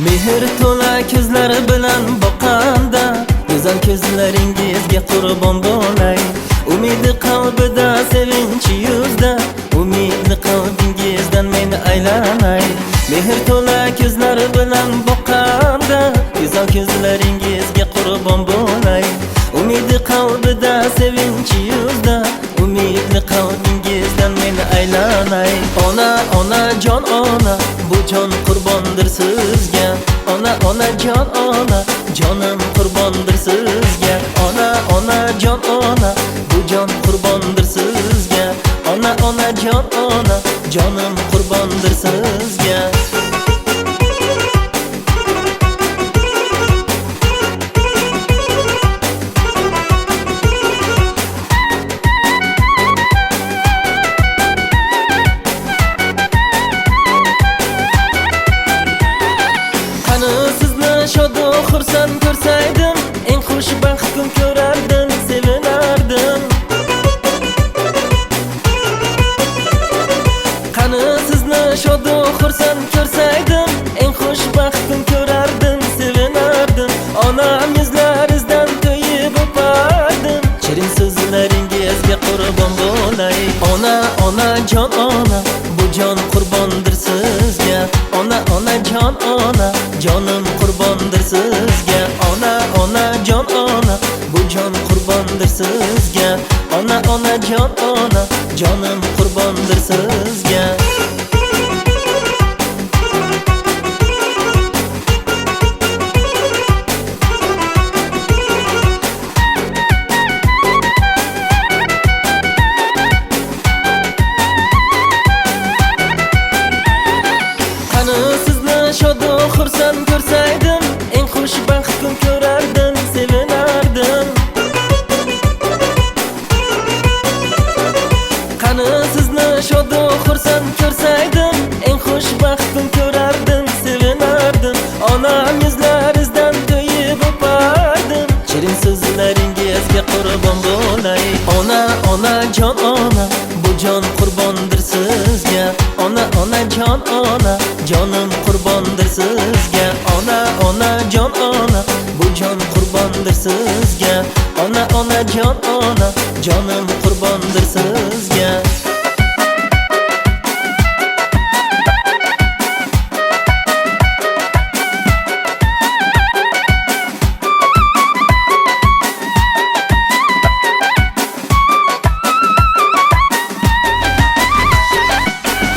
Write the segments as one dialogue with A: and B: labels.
A: Mehr to'la ko'zlari bilan boqanda, go'zal ko'zlaringizga qurbon bo'lay. Umidi qalbida, sevinchi yuzda, umidli qalbingizdan meni aylanay. Mehr to'la ko'zlari bilan boqanda, go'zal ko'zlaringizga qurbon bo'lay. Umidi qalbida, sevinchi yuzda, umidli qalbingizdan meni aylanay. Ona, ona, jon ona, bu jon qurbondir sizga. Ona, ona, jon ona, jonim qurbondir sizga. Ona, ona, jon ona, bu jon qurbondir sizga. Ona, ona, jon ona, jonim qurbondir sizga. Sizni shodu xursand ko'rsaydim, eng xushbaxt kun ko'rardim, sevinardim. Qani sizni shodu xursand ko'rsaydim, eng xushbaxt kun ko'rardim, sevinardim. Onam yuzlaringizdan to'yib o'pardim, shirin so'zlaringizga qurbon bo'lay. Ona, ona, jon ona, bu jon qurbondir sizga. Ona, ona, jon ona, jonim qurbondir sizga. Ona, ona, jon ona, bu jon qurbondir sizga. Ona, ona, jon ona, jonim qurbondir sizga. Shodu xursand ko'rsaydim, eng xushbaxt kun ko'rardim, sevinardim. Qani sizni shodu xursand ko'rsaydim, eng xushbaxt kun ko'rardim, sevinardim. Onam yuzlaringizdan to'yib o'pardim, shirin so'zlaringizga qurbon bo'lay. Ona, ona, jon ona, bu jon qurbondir sizga. Ona, ona, jon ona, jonim qurbondir sizga. Ona, ona, jon ona, bu jon qurbondir sizga. Ona, ona, jon ona, jonim qurbondir sizga.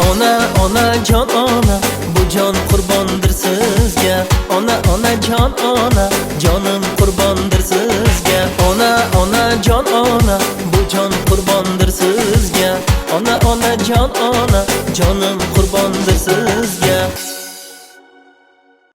A: Ona, ona, jon ona, bu jon qurbondir sizga. Ona, ona, jon ona, jonim qurbondir sizga. Ona, ona, jon ona, bu jon qurbondir sizga. Ona, ona, jon ona, jonim qurbondir sizga.